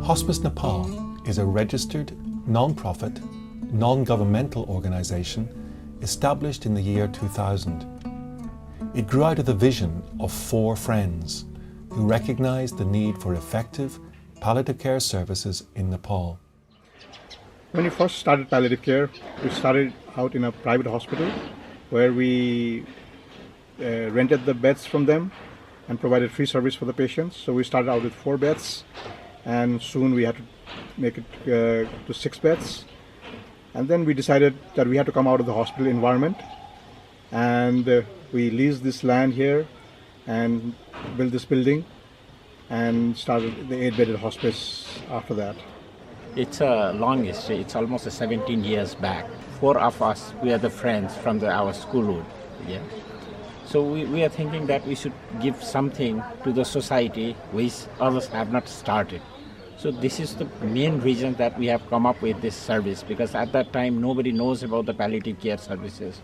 Hospice Nepal is a registered, non-profit, non-governmental organisation established in the year 2000. It grew out of the vision of four friends who recognised the need for effective palliative care services in Nepal. When we first started palliative care, we started out in a private hospital where we rented the beds from them and provided free service for the patients. So we started out with 4 beds, and soon we had to make it to 6 beds. And then we decided that we had to come out of the hospital environment, and we leased this land here and built this building and started the 8-bedded hospice after that. It's a long history. It's almost 17 years back. 4 of us, we are the friends from our schoolhood. Yeah. So we are thinking that we should give something to the society which others have not started. So this is the main reason that we have come up with this service, because at that time nobody knows about the palliative care services.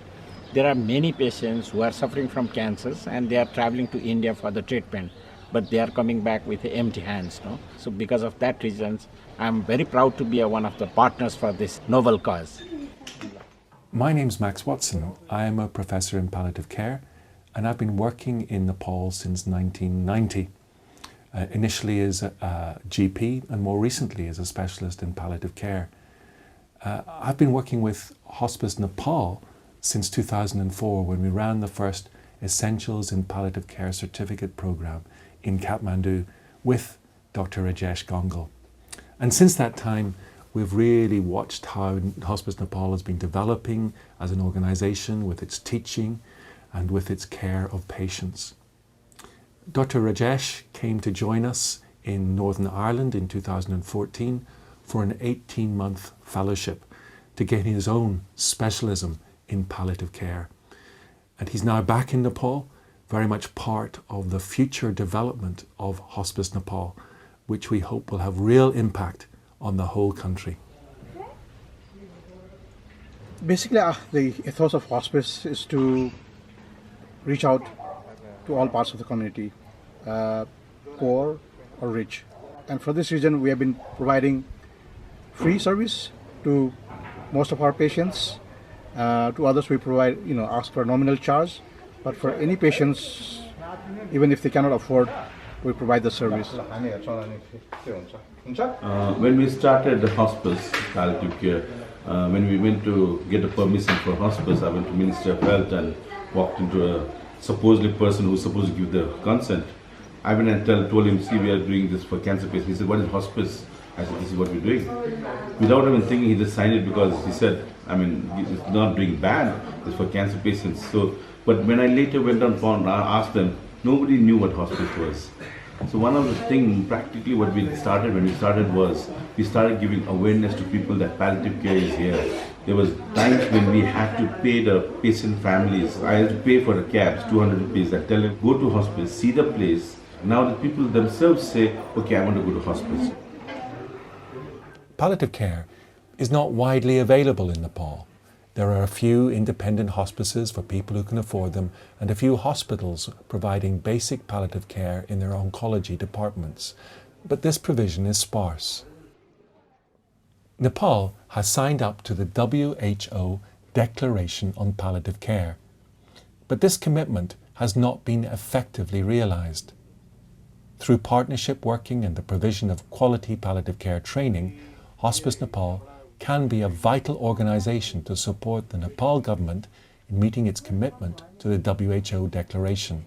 There are many patients who are suffering from cancers and they are traveling to India for the treatment, but they are coming back with empty hands. No? So because of that reason, I'm very proud to be one of the partners for this noble cause. My name's Max Watson. I am a professor in palliative care, and I've been working in Nepal since 1990. Initially as a GP and more recently as a specialist in palliative care. I've been working with Hospice Nepal since 2004 when we ran the first Essentials in Palliative Care certificate program in Kathmandu with Dr. Rajesh Gongal. And since that time, we've really watched how Hospice Nepal has been developing as an organisation with its teaching and with its care of patients. Dr. Rajesh came to join us in Northern Ireland in 2014 for an 18-month fellowship to gain his own specialism in palliative care. And he's now back in Nepal, very much part of the future development of Hospice Nepal, which we hope will have real impact on the whole country. Basically, the ethos of hospice is to reach out to all parts of the community, poor or rich. And for this reason, we have been providing free service to most of our patients. To others, we provide, ask for a nominal charge. But for any patients, even if they cannot afford, we provide the service. When we started the hospice palliative care, when we went to get a permission for hospice, I went to Ministry of Health and walked into a supposedly person who's supposed to give the consent. I went and told him, see, we are doing this for cancer patients. He said, what is hospice? I said, this is what we're doing. Without even thinking, he just signed it because he said, it's not doing bad, it's for cancer patients. So, but when I later went on and asked them, nobody knew what hospice was. So one of the things, practically what we started was, we started giving awareness to people that palliative care is here. There was times when we had to pay the patient families. I had to pay for the cabs, 200 rupees. I tell them, go to hospice, see the place. Now the people themselves say, okay, I want to go to hospice. Palliative care is not widely available in Nepal. There are a few independent hospices for people who can afford them and a few hospitals providing basic palliative care in their oncology departments. But this provision is sparse. Nepal has signed up to the WHO Declaration on Palliative Care, but this commitment has not been effectively realised. Through partnership working and the provision of quality palliative care training, Hospice Nepal can be a vital organisation to support the Nepal government in meeting its commitment to the WHO Declaration.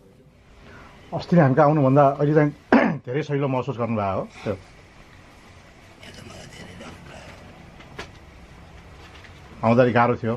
अस्ति हामीका आउनुभन्दा अहिले चाहिँ धेरै सजिलो महसुस गर्नुभएको हो त्यो आउँदाखेरि गाह्रो थियो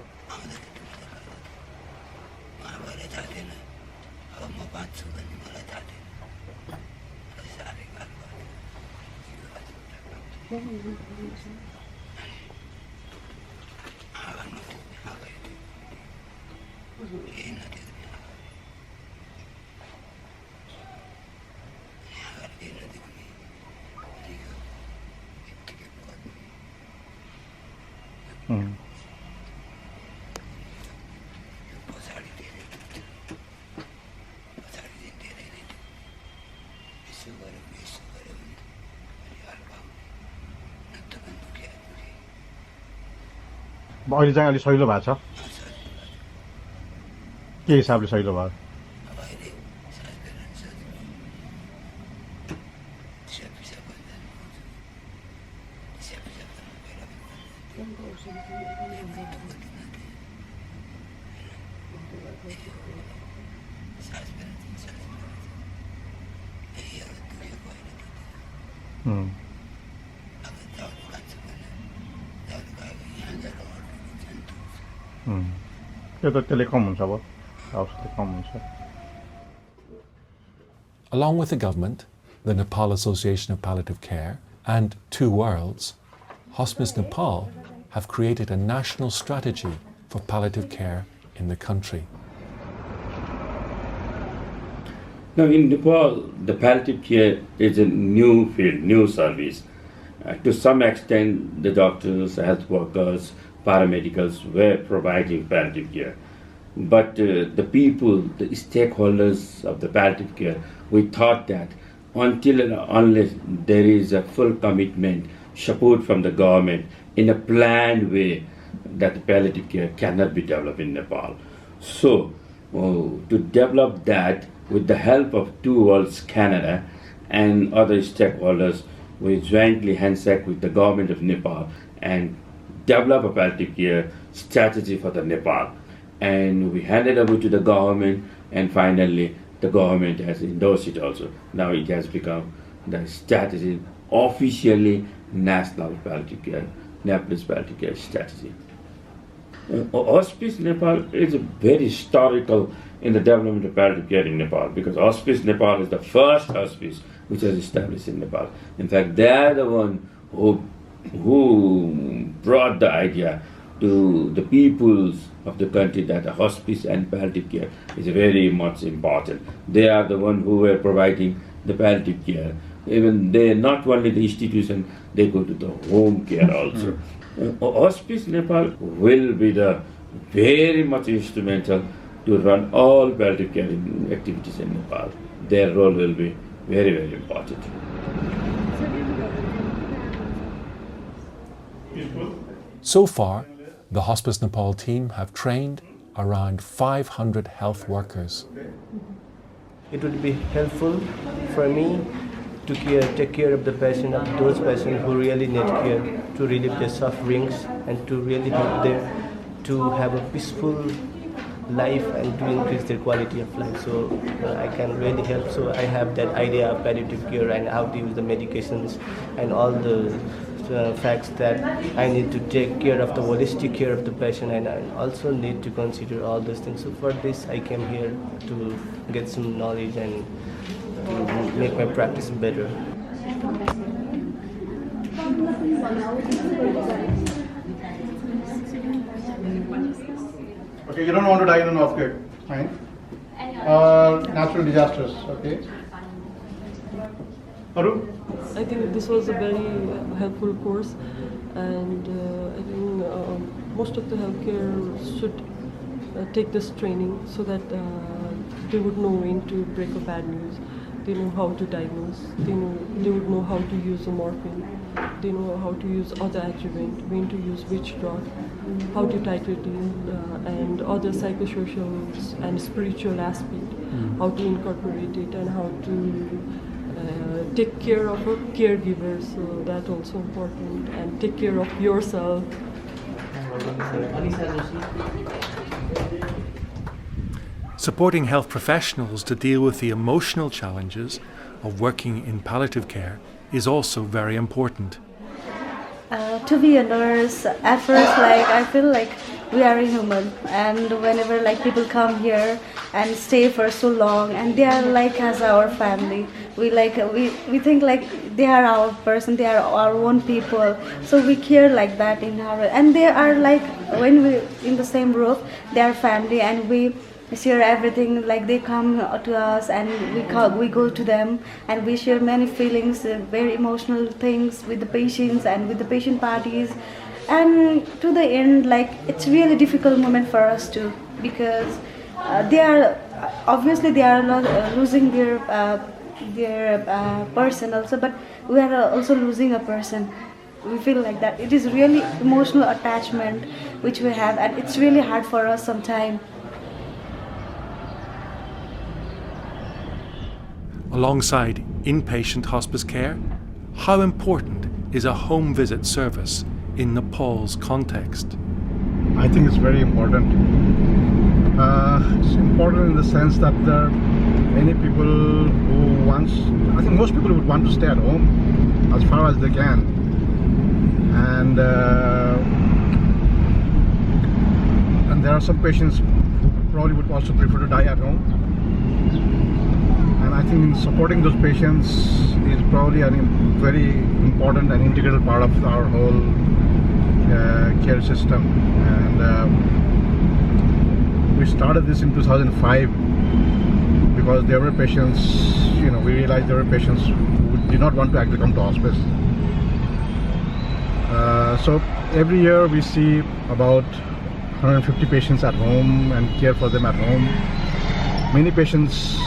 अहिले चाहिँ अलिक सहिलो भएको छ के हिसाबले सहिलो भयो अब अहिले सास फेर्न सजिलो दिशा पिसाब गर्दा दिशा पिसाब गर्नु सास फेर्न सजिलो यही एउटा दुखेको होइन उम्, अब दाउरा खान्छ भने दाउरा खायो यहाँ गएर अड्नु जान्छ उम्. त्यो त त्यसले कम हुन्छ अब औषधि कम हुन्छ Along with the government, the Nepal Association of Palliative Care, and Two Worlds, Hospice Nepal have created a national strategy for palliative care in the country. Now, in Nepal, the palliative care is a new field, new service. To some extent, the doctors, health workers, paramedicals were providing palliative care. But the people, the stakeholders of the palliative care, we thought that until and unless there is a full commitment, support from the government in a planned way, that the palliative care cannot be developed in Nepal. So, to develop that with the help of Two Worlds Canada and other stakeholders, we jointly handshake with the government of Nepal and develop a palliative care strategy for the Nepal. And we handed over to the government, and finally the government has endorsed it also. Now it has become the strategy, officially national palliative care, Nepalese palliative care strategy. Hospice Nepal is very historical in the development of palliative care in Nepal, because Hospice Nepal is the first hospice which was established in Nepal. In fact, they are the one who brought the idea to the peoples of the country that a hospice and palliative care is very much important. They are the one who were providing the palliative care. Even they, not only the institution, they go to the home care also. Hospice Nepal will be the very much instrumental to run all palliative care activities in Nepal. Their role will be very, very important. So far, the Hospice Nepal team have trained around 500 health workers. It would be helpful for me to take care of the patient, of those patients who really need care, to relieve their sufferings and to really help them to have a peaceful life and to increase their quality of life. So I can really help. So I have that idea of palliative care and how to use the medications and all the facts that I need to take care of the holistic care of the patient, and I also need to consider all those things. So for this I came here to get some knowledge and to make my practice better. Okay, you don't want to die in an earthquake, fine. Natural disasters, okay. Aru? I think this was a very helpful course, and I think most of the healthcare should take this training so that they would know when to break a bad news. They know how to diagnose. They would know how to use a morphine. They know how to use other adjuvant, when to use which drug, how to titrate it, and other psychosocial and spiritual aspect, how to incorporate it, and how to take care of a caregiver. So that's also important, and take care of yourself. Supporting health professionals to deal with the emotional challenges of working in palliative care is also very important. To be a nurse, at first, I feel like we are human, and whenever people come here and stay for so long, and they are as our family, we think they are our person, they are our own people, so we care like that in our, and they are when we in the same roof, they are family, and we share everything. They come to us and we go to them, and we share many feelings, very emotional things with the patients and with the patient parties, and to the end it's really difficult moment for us too, because they are obviously they are losing their person also, but we are also losing a person. We feel like that it is really emotional attachment, which we have, and it's really hard for us sometimes. Alongside inpatient hospice care, how important is a home visit service in Nepal's context? I think it's very important. It's important in the sense that there are many people who I think most people would want to stay at home as far as they can. And there are some patients who probably would also prefer to die at home. And I think supporting those patients is probably a very important and integral part of our whole care system. And we started this in 2005 because there were patients, we realized there were patients who did not want to actually come to hospice. So every year we see about 150 patients at home and care for them at home. Many patients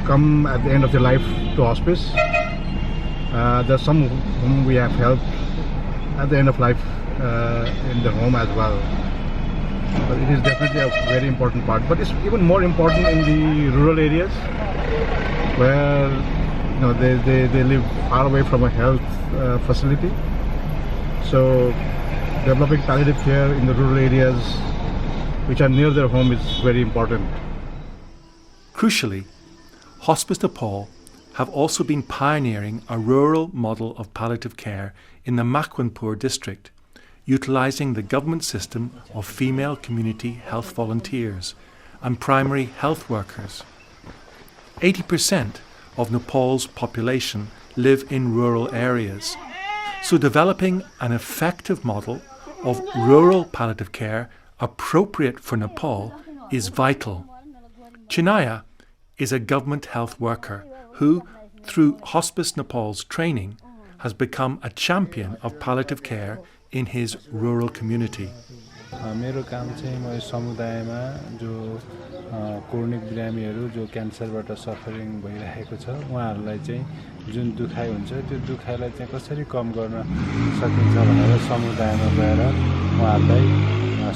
come at the end of their life to hospice. There are some whom we have helped at the end of life in the home as well. But it is definitely a very important part. But it's even more important in the rural areas where they live far away from a health facility. So developing palliative care in the rural areas which are near their home is very important. Crucially, Hospice Nepal have also been pioneering a rural model of palliative care in the Makwanpur district, utilising the government system of female community health volunteers and primary health workers. 80% of Nepal's population live in rural areas, so developing an effective model of rural palliative care appropriate for Nepal is vital. Chinaya is a government health worker who, through Hospice Nepal's training, has become a champion of palliative care in his rural community. मेरो काम चाहिँ म समुदायमा जो chronic बिरामीहरू जो क्यान्सरबाट suffering भइरहेको छ उहाँहरूलाई चाहिँ जुन दुखाइ हुन्छ त्यो दुखाइलाई चाहिँ कसरी कम गर्न सकिन्छ भनेर समुदायमा गएर उहाँहरूलाई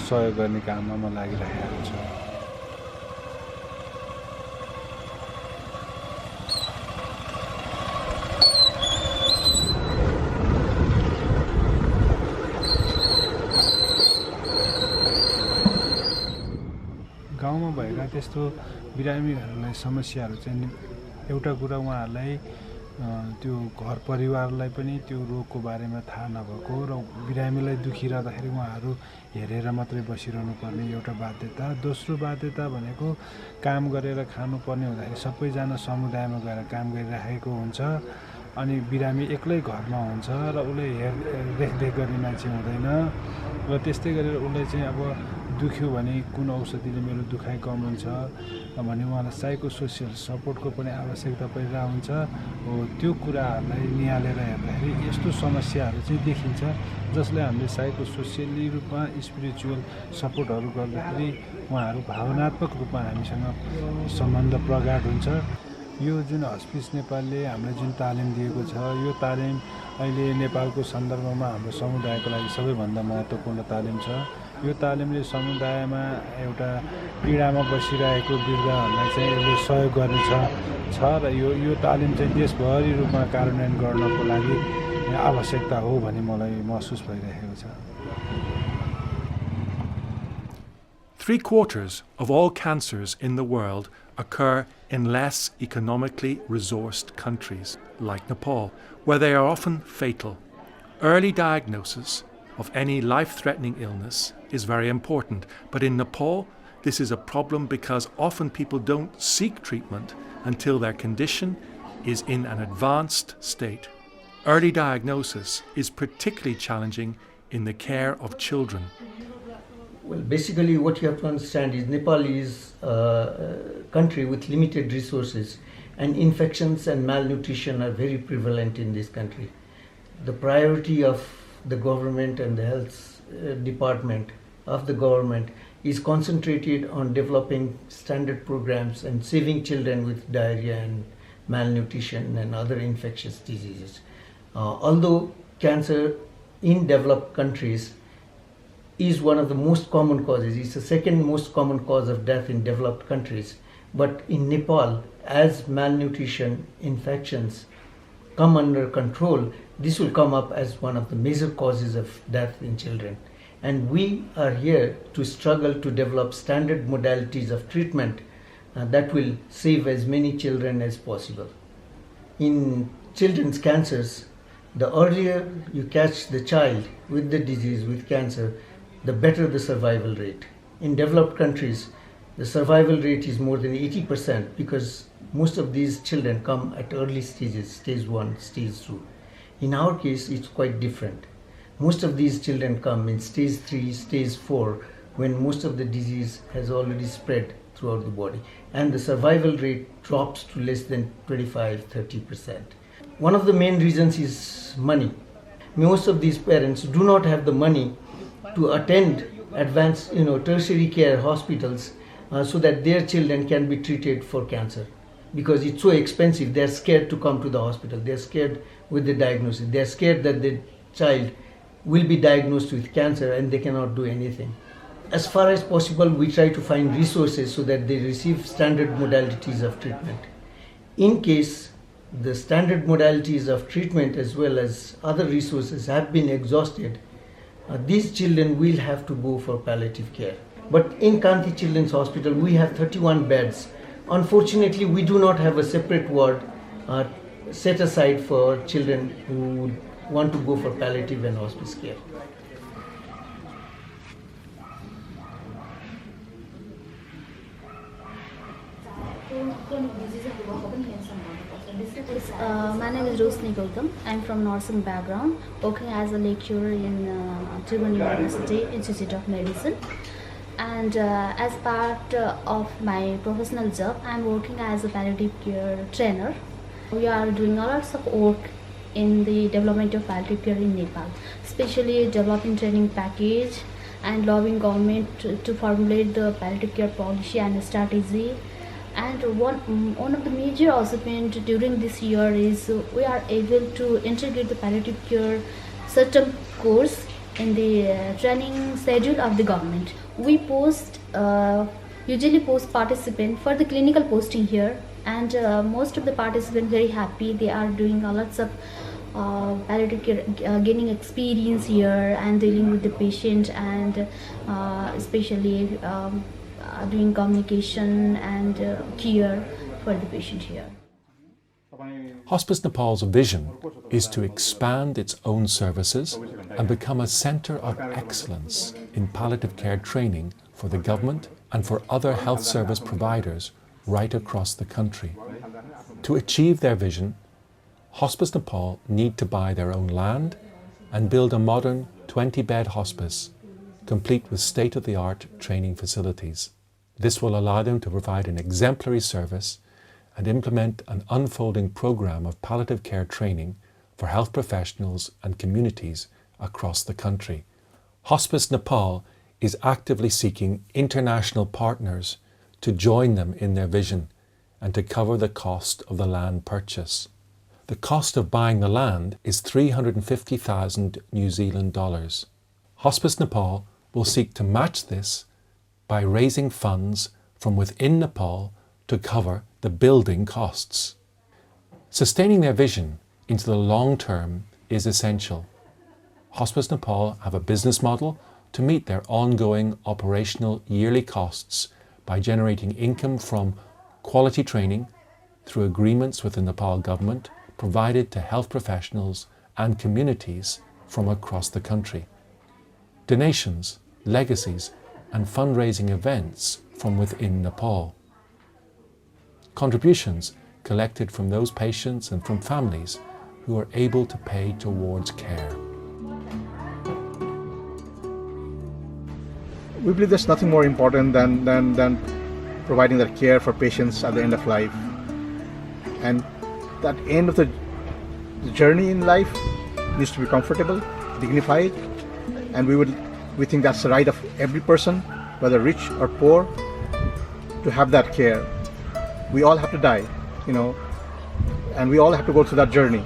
सहयोग गर्ने काममा म लागिरहेको छु। गाउँमा भएका त्यस्तो बिरामीहरूलाई समस्याहरू चाहिँ एउटा कुरा उहाँहरूलाई त्यो घर परिवारलाई पनि त्यो रोगको बारेमा थाहा नभएको र बिरामीलाई दुखिरहँदाखेरि उहाँहरू हेरेर मात्रै बसिरहनु पर्ने एउटा बाध्यता। दोस्रो बाध्यता भनेको काम गरेर खानुपर्ने हुँदाखेरि सबैजना समुदायमा गएर काम गरिरहेको हुन्छ अनि बिरामी एक्लै घरमा हुन्छ र उसले रेखदेख गर्ने मान्छे हुँदैन र त्यस्तै गरेर उसले चाहिँ अब दुख्यो भने कुन औषधिले मेरो दुखाइ कम हुन्छ भने उहाँलाई साइको सोसियल सपोर्टको पनि आवश्यकता परिरहेको हुन्छ हो। त्यो कुराहरूलाई निहालेर हेर्दाखेरि यस्तो समस्याहरू चाहिँ देखिन्छ जसले हामीले साइको सोसियली रूपमा स्पिरिचुअल सपोर्टहरू गर्दाखेरि उहाँहरू भावनात्मक रूपमा हामीसँग सम्बन्ध प्रगाढ हुन्छ। यो जुन हस्पिस नेपालले हामीलाई जुन तालिम दिएको छ यो तालिम अहिले नेपालको सन्दर्भमा हाम्रो समुदायको लागि सबैभन्दा महत्त्वपूर्ण तालिम छ। यो तालिमले समुदायमा एउटा पीडामा बसिरहेको वृद्धहरूलाई चाहिँ यसले सहयोग गर्ने छ र यो तालिम चाहिँ देशभरि रूपमा कार्यान्वयन गर्नको लागि आवश्यकता हो भन्ने मलाई महसुस भइरहेको छ। 3/4 of all cancers in the world occur in less economically resourced countries like Nepal, where they are often fatal. Early diagnosis of any life-threatening illness is very important, but in Nepal this is a problem because often people don't seek treatment until their condition is in an advanced state. Early diagnosis is particularly challenging in the care of children. Well, basically what you have to understand is Nepal is a country with limited resources, and infections and malnutrition are very prevalent in this country. The priority of the government and the health department of the government is concentrated on developing standard programs and saving children with diarrhea and malnutrition and other infectious diseases. Although cancer in developed countries is one of the most common causes. It's the second most common cause of death in developed countries. But in Nepal, as malnutrition, infections come under control, this will come up as one of the major causes of death in children. And we are here to struggle to develop standard modalities of treatment that will save as many children as possible. In children's cancers, the earlier you catch the child with the disease, with cancer, the better the survival rate. In developed countries, the survival rate is more than 80% because most of these children come at early stages, stage 1, stage 2. In our case, it's quite different. Most of these children come in stage 3, stage 4, when most of the disease has already spread throughout the body. And the survival rate drops to less than 25-30%. One of the main reasons is money. Most of these parents do not have the money to attend advanced, tertiary care hospitals so that their children can be treated for cancer. Because it's so expensive, they're scared to come to the hospital. They're scared with the diagnosis. They're scared that the child will be diagnosed with cancer and they cannot do anything. As far as possible, we try to find resources so that they receive standard modalities of treatment. In case the standard modalities of treatment as well as other resources have been exhausted, these children will have to go for palliative care. But in Kanti Children's Hospital, we have 31 beds. Unfortunately, we do not have a separate ward set aside for children who want to go for palliative and hospice care. My name is Rosni Gautam. I'm from nursing background, working as a lecturer in Tribhuvan University Institute of Medicine. And as part of my professional job, I'm working as a palliative care trainer. We are doing a lot of work in the development of palliative care in Nepal, especially developing training package and lobbying government to formulate the palliative care policy and strategy. And one of the major achievements during this year is we are able to integrate the palliative care certain course in the training schedule of the government. We usually post participants for the clinical posting here, and most of the participants very happy. They are doing a lots of palliative care, gaining experience here and dealing with the patient, and especially doing communication and care for the patient here. Hospice Nepal's vision is to expand its own services and become a centre of excellence in palliative care training for the government and for other health service providers right across the country. To achieve their vision, Hospice Nepal need to buy their own land and build a modern 20-bed hospice, complete with state-of-the-art training facilities. This will allow them to provide an exemplary service and implement an unfolding program of palliative care training for health professionals and communities across the country. Hospice Nepal is actively seeking international partners to join them in their vision and to cover the cost of the land purchase. The cost of buying the land is 350,000 New Zealand dollars. Hospice Nepal will seek to match this by raising funds from within Nepal to cover the building costs. Sustaining their vision into the long term is essential. Hospice Nepal have a business model to meet their ongoing operational yearly costs by generating income from quality training through agreements with the Nepal government provided to health professionals and communities from across the country. Donations, legacies, and fundraising events from within Nepal. Contributions collected from those patients and from families who are able to pay towards care. We believe there's nothing more important than providing that care for patients at the end of life. And that end of the journey in life needs to be comfortable, dignified, and we think that's the right of every person, whether rich or poor, to have that care. We all have to die, and we all have to go through that journey.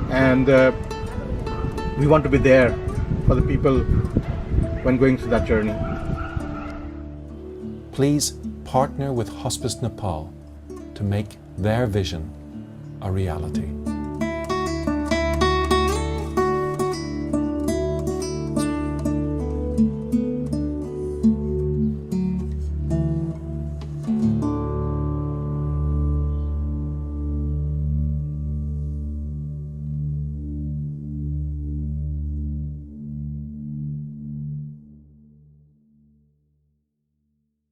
And we want to be there for the people when going through that journey. Please partner with Hospice Nepal to make their vision a reality.